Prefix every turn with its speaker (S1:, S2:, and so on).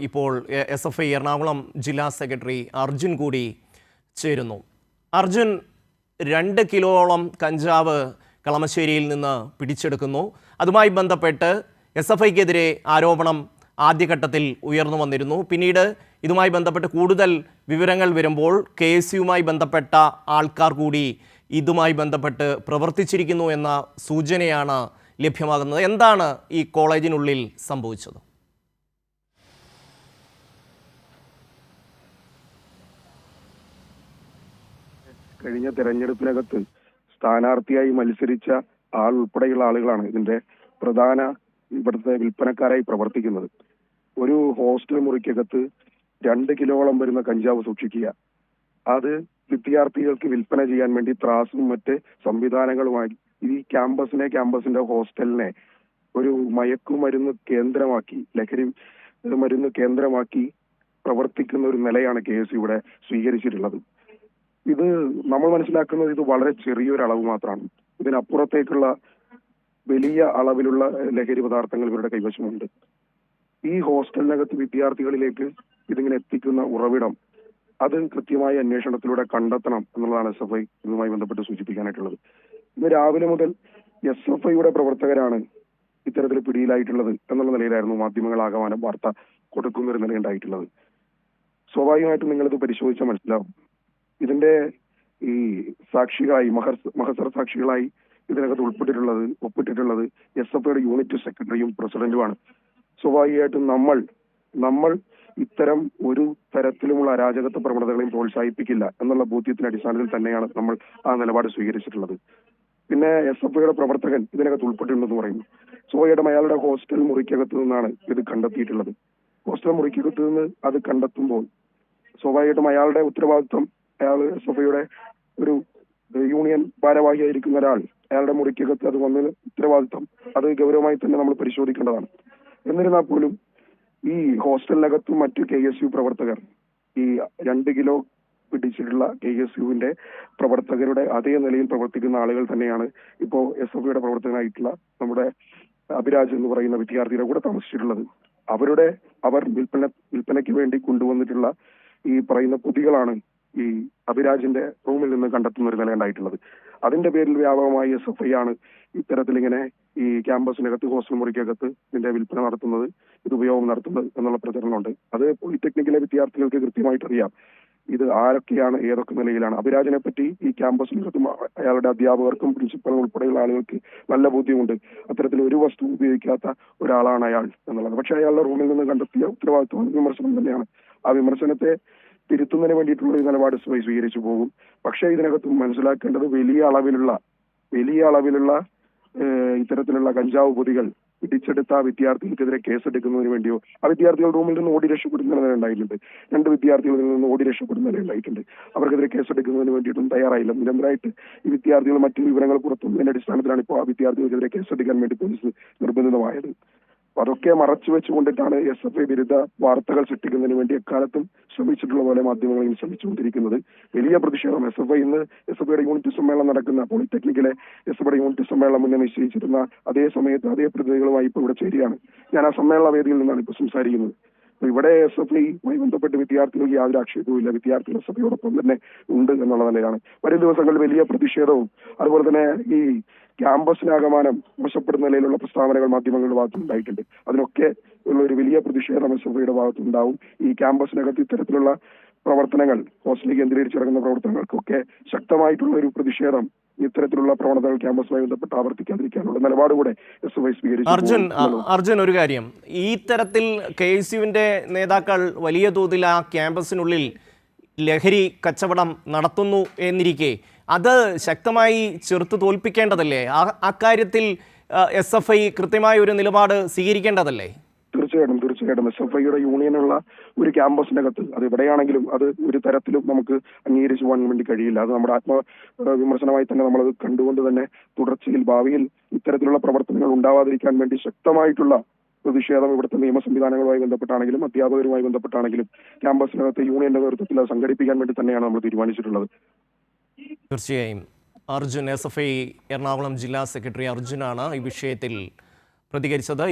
S1: ഇപ്പോൾ SFI എറണാകുളം ജില്ലാ secretary Arjun കൂടി ചേരുന്നു. അർജുൻ, 2 കിലോളം കഞ്ചാവ് കളമശ്ശേരിയിൽ നിന്ന് പിടിച്ചെടുക്കുന്നു. അതുമായി ബന്ധപ്പെട്ട് SFIക്കെതിരെ ആരോപണം ആദ്യഘട്ടത്തിൽ ഉയർന്നു വന്നിരുന്നു. പിന്നീട് ഇതുമായി ബന്ധപ്പെട്ട് കൂടുതൽ വിവരങ്ങൾ വരുമ്പോൾ KSUമായി ബന്ധപ്പെട്ട ആൾക്കാർ കൂടി ഇതുമായി ബന്ധപ്പെട്ട് പ്രവർത്തിച്ചിരിക്കുന്നു എന്ന സൂചനയാണ് ലഭ്യമാകുന്നത്. എന്താണ് ഈ കോളേജിനുള്ളിൽ സംഭവിച്ചത്?
S2: കഴിഞ്ഞ തെരഞ്ഞെടുപ്പിനകത്ത് സ്ഥാനാർത്ഥിയായി മത്സരിച്ച ആൾ ഉൾപ്പെടെയുള്ള ആളുകളാണ് ഇതിന്റെ പ്രധാന ഇവിടുത്തെ വിൽപ്പനക്കാരായി പ്രവർത്തിക്കുന്നത്. ഒരു ഹോസ്റ്റൽ മുറിക്കകത്ത് 2 കിലോളം വരുന്ന കഞ്ചാവ് സൂക്ഷിക്കുക, അത് വിദ്യാർത്ഥികൾക്ക് വിൽപ്പന ചെയ്യാൻ വേണ്ടി ത്രാസും മറ്റ് സംവിധാനങ്ങളുമായി ഈ ക്യാമ്പസിന്റെ ഹോസ്റ്റലിനെ ഒരു മയക്കുമരുന്ന് കേന്ദ്രമാക്കി, ലഹരി മരുന്ന് കേന്ദ്രമാക്കി പ്രവർത്തിക്കുന്ന ഒരു നിലയാണ് KSU ഇവിടെ സ്വീകരിച്ചിട്ടുള്ളത്. ഇത് നമ്മൾ മനസ്സിലാക്കുന്നത് ഇത് വളരെ ചെറിയൊരു അളവ് മാത്രമാണ്. ഇതിനപ്പുറത്തേക്കുള്ള വലിയ അളവിലുള്ള ലഹരി പദാർത്ഥങ്ങൾ ഇവരുടെ കൈവശമുണ്ട്. ഈ ഹോസ്റ്റലിനകത്ത് വിദ്യാർത്ഥികളിലേക്ക് ഇതിങ്ങനെ എത്തിക്കുന്ന ഉറവിടം അത് കൃത്യമായ അന്വേഷണത്തിലൂടെ കണ്ടെത്തണം എന്നുള്ളതാണ് SFI ഇതുമായി ബന്ധപ്പെട്ട് സൂചിപ്പിക്കാനായിട്ടുള്ളത്. ഇന്ന് രാവിലെ മുതൽ SFIയുടെ പ്രവർത്തകരാണ് ഇത്തരത്തിൽ പിടിയിലായിട്ടുള്ളത് എന്നുള്ള നിലയിലായിരുന്നു മാധ്യമങ്ങളാകമാനം വാർത്ത കൊടുക്കുന്ന ഒരു നിലയുണ്ടായിട്ടുള്ളത്. സ്വാഭാവികമായിട്ടും നിങ്ങളിത് പരിശോധിച്ചാൽ മനസ്സിലാവും. ഇതിന്റെ ഈ സാക്ഷികളായി മഹസർ സാക്ഷികളായി ഇതിനകത്ത് ഒപ്പിട്ടിട്ടുള്ളത് SFIയുടെ യൂണിറ്റ് സെക്രട്ടറിയും പ്രസിഡന്റുമാണ്. സ്വാഭാവികമായിട്ടും നമ്മൾ ഇത്തരം ഒരു തരത്തിലുമുള്ള അരാജകത്വ പ്രവണതകളെയും പ്രോത്സാഹിപ്പിക്കില്ല എന്നുള്ള ബോധ്യത്തിന്റെ അടിസ്ഥാനത്തിൽ തന്നെയാണ് നമ്മൾ ആ നിലപാട് സ്വീകരിച്ചിട്ടുള്ളത്. പിന്നെ SFIയുടെ പ്രവർത്തകൻ ഇതിനകത്ത് ഉൾപ്പെട്ടിട്ടുണ്ടെന്ന് പറയുന്നു. സ്വാഭാവികമായിട്ടും അയാളുടെ ഹോസ്റ്റൽ മുറിക്കകത്ത് നിന്നാണ് ഇത് കണ്ടെത്തിയിട്ടുള്ളത്. ഹോസ്റ്റൽ മുറിക്കകത്ത് നിന്ന് അത് കണ്ടെത്തുമ്പോൾ സ്വാഭാവികമായിട്ടും അയാളുടെ ഉത്തരവാദിത്വം, അയാൾ SFIയുടെ ഒരു യൂണിയൻ ഭാരവാഹിയായിരിക്കുന്ന ഒരാൾ അയാളുടെ മുറിക്കകത്ത് അത് വന്നതിന് ഉത്തരവാദിത്വം അത് ഗൗരവമായി തന്നെ നമ്മൾ പരിശോധിക്കേണ്ടതാണ്. എന്നിരുന്നാൽ പോലും ഈ ഹോസ്റ്റലിനകത്തും മറ്റ് KSU പ്രവർത്തകർ, ഈ 2 കിലോ പിടിച്ചിട്ടുള്ള KSUവിന്റെ പ്രവർത്തകരുടെ അതേ നിലയിൽ പ്രവർത്തിക്കുന്ന ആളുകൾ തന്നെയാണ് ഇപ്പോൾ SFIയുടെ പ്രവർത്തകനായിട്ടുള്ള നമ്മുടെ അഭിരാജ് എന്ന് പറയുന്ന വിദ്യാർത്ഥിയുടെ കൂടെ താമസിച്ചിട്ടുള്ളത്. അവർ വിൽപ്പനയ്ക്ക് വേണ്ടി കൊണ്ടുവന്നിട്ടുള്ള ഈ പറയുന്ന പൊതികളാണ് ഈ അഭിരാജിന്റെ റൂമിൽ നിന്ന് കണ്ടെത്തുന്ന ഒരു നില ഉണ്ടായിട്ടുള്ളത്. അതിന്റെ പേരിൽ വ്യാപകമായി SFI ആണ് ഇത്തരത്തിൽ ഇങ്ങനെ ഈ ക്യാമ്പസിനകത്ത് ഹോസ്റ്റൽ മുറിക്കകത്ത് ഇതിന്റെ വിൽപ്പന നടത്തുന്നത്, ഇത് ഉപയോഗം നടത്തുന്നത് എന്നുള്ള പ്രചരണമുണ്ട്. അത് പോളിടെക്നിക്കിലെ വിദ്യാർത്ഥികൾക്ക് കൃത്യമായിട്ട് അറിയാം ഇത് ആരൊക്കെയാണ്, ഏതൊക്കെ നിലയിലാണ്. അഭിരാജിനെ പറ്റി ഈ ക്യാമ്പസിനകത്തും അയാളുടെ അധ്യാപകർക്കും പ്രിൻസിപ്പലും ഉൾപ്പെടെയുള്ള ആളുകൾക്ക് നല്ല ബോധ്യമുണ്ട്. അത്തരത്തിൽ ഒരു വസ്തു ഉപയോഗിക്കാത്ത ഒരാളാണ് അയാൾ എന്നുള്ളത്. പക്ഷെ അയാളുടെ റൂമിൽ നിന്ന് കണ്ടെത്തിയ ഉത്തരവാദിത്വം വിമർശനം തന്നെയാണ്. ആ വിമർശനത്തെ തിരുത്തുന്നതിന് വേണ്ടിയിട്ടുള്ള ഒരു നിലപാട് സ്വീകരിച്ചു പോകും. പക്ഷേ ഇതിനകത്ത് മനസ്സിലാക്കേണ്ടത് വലിയ അളവിലുള്ള ഇത്തരത്തിലുള്ള കഞ്ചാവ് പൊതികൾ പിടിച്ചെടുത്ത ആ വിദ്യാർത്ഥികൾക്കെതിരെ കേസെടുക്കുന്നതിന് വേണ്ടിയോ ആ വിദ്യാർത്ഥികൾ റൂമിൽ നിന്ന് ഓടി രക്ഷപ്പെടുന്ന നില ഉണ്ടായിട്ടുണ്ട്. 2 വിദ്യാർത്ഥികളിൽ നിന്ന് ഓടി രക്ഷപ്പെടുന്ന നില ഉണ്ടായിട്ടുണ്ട്. അവർക്കെതിരെ കേസെടുക്കുന്നതിന് വേണ്ടിയിട്ടും തയ്യാറായില്ല. നിരന്തരമായിട്ട് ഈ വിദ്യാർത്ഥികൾ മറ്റു വിവരങ്ങൾ പുറത്തുന്നതിന്റെ അടിസ്ഥാനത്തിലാണ് ഇപ്പോൾ ആ വിദ്യാർത്ഥികൾക്കെതിരെ കേസെടുക്കാൻ വേണ്ടി പോലീസ് നിർബന്ധിതമായത്. അതൊക്കെ മറച്ചു വെച്ചുകൊണ്ടിട്ടാണ് SFI വിരുദ്ധ വാർത്തകൾ സൃഷ്ടിക്കുന്നതിന് വേണ്ടി എക്കാലത്തും ശ്രമിച്ചിട്ടുള്ള പോലെ മാധ്യമങ്ങളിൽ ശ്രമിച്ചുകൊണ്ടിരിക്കുന്നത്. വലിയ പ്രതിഷേധം SFIയുടെ യൂണിറ്റ് സമ്മേളനം നടക്കുന്ന പോളിടെക്നിക്കിലെ SFIയുടെ യൂണിറ്റ് സമ്മേളനം മുന്നേ നിശ്ചയിച്ചിരുന്ന അതേ സമയത്ത് അതേ പ്രതിനിധികളുമായി ഇപ്പോൾ ഇവിടെ ചേരുകയാണ്. ഞാൻ ആ സമ്മേളന വേദിയിൽ നിന്നാണ് ഇപ്പോൾ സംസാരിക്കുന്നത്. ഇവിടെ SFIയുമായി ബന്ധപ്പെട്ട് വിദ്യാർത്ഥികൾക്ക് യാതൊരു ആക്ഷേപവുമില്ല. വിദ്യാർത്ഥികൾ SFIയോടൊപ്പം തന്നെ ഉണ്ട് എന്നുള്ള നിലയാണ്. വരും ദിവസങ്ങളിൽ വലിയ പ്രതിഷേധവും അതുപോലെ തന്നെ ഈ ക്യാമ്പസിനാകമാനം മോശപ്പെടുന്ന നിലയിലുള്ള പ്രസ്താവനകൾ മാധ്യമങ്ങളുടെ ഭാഗത്തുണ്ടായിട്ടുണ്ട്. അതിനൊക്കെ ഉള്ള ഒരു വലിയ പ്രതിഷേധം SFIയുടെ ഭാഗത്തുണ്ടാവും. ഈ ക്യാമ്പസിനകത്ത് ഇത്തരത്തിലുള്ള പ്രവർത്തനങ്ങൾ, ഹോസ്റ്റലിൽ കേന്ദ്രീകരിച്ചിറങ്ങുന്ന പ്രവർത്തനങ്ങൾക്കൊക്കെ ശക്തമായിട്ടുള്ള ഒരു പ്രതിഷേധം, ഇത്തരത്തിലുള്ള പ്രവണതകൾ ക്യാമ്പസുമായി ബന്ധപ്പെട്ട് ആവർത്തിക്കാതിരിക്കാനുള്ള നിലപാട് കൂടെ SFI സ്വീകരിച്ചു.
S1: അർജുൻ, ഒരു കാര്യം, ഈ തരത്തിൽ KSUവിന്റെ നേതാക്കൾ വലിയ തോതിൽ ആ ക്യാമ്പസിനുള്ളിൽ ലഹരി കച്ചവടം നടത്തുന്നു എന്നിരിക്കെ അത് ശക്തമായി ചെറുത്തു തോൽപ്പിക്കേണ്ടതല്ലേ? അക്കാര്യത്തിൽ SFI കൃത്യമായ ഒരു നിലപാട് സ്വീകരിക്കേണ്ടതല്ലേ?
S2: തീർച്ചയായിട്ടും SFIയുടെ യൂണിയനുള്ള ഒരു ക്യാമ്പസിനകത്ത് അത് എവിടെയാണെങ്കിലും അത് ഒരു തരത്തിലും നമുക്ക് അംഗീകരിച്ചു പോകാൻ വേണ്ടി കഴിയില്ല. അത് നമ്മുടെ വിമർശനമായി തന്നെ നമ്മളത് കണ്ടുകൊണ്ട് തന്നെ തുടർച്ചയിൽ ഭാവിയിൽ ഇത്തരത്തിലുള്ള പ്രവർത്തനങ്ങൾ ഉണ്ടാവാതിരിക്കാൻ വേണ്ടി ശക്തമായിട്ടുള്ള പ്രതിഷേധം ഇവിടുത്തെ നിയമ സംവിധാനങ്ങളുമായി ബന്ധപ്പെട്ടാണെങ്കിലും അധ്യാപകരുമായി ബന്ധപ്പെട്ടാണെങ്കിലും ക്യാമ്പസിനകത്ത് യൂണിയന്റെ നേതൃത്വത്തിൽ സംഘടിപ്പിക്കാൻ വേണ്ടി തന്നെയാണ് നമ്മൾ തീരുമാനിച്ചിട്ടുള്ളത്.
S1: തീർച്ചയായും അർജുൻ, SFI എറണാകുളം ജില്ലാ സെക്രട്ടറി അർജുനാണ് ഈ വിഷയത്തിൽ പ്രതികരിച്ചത്.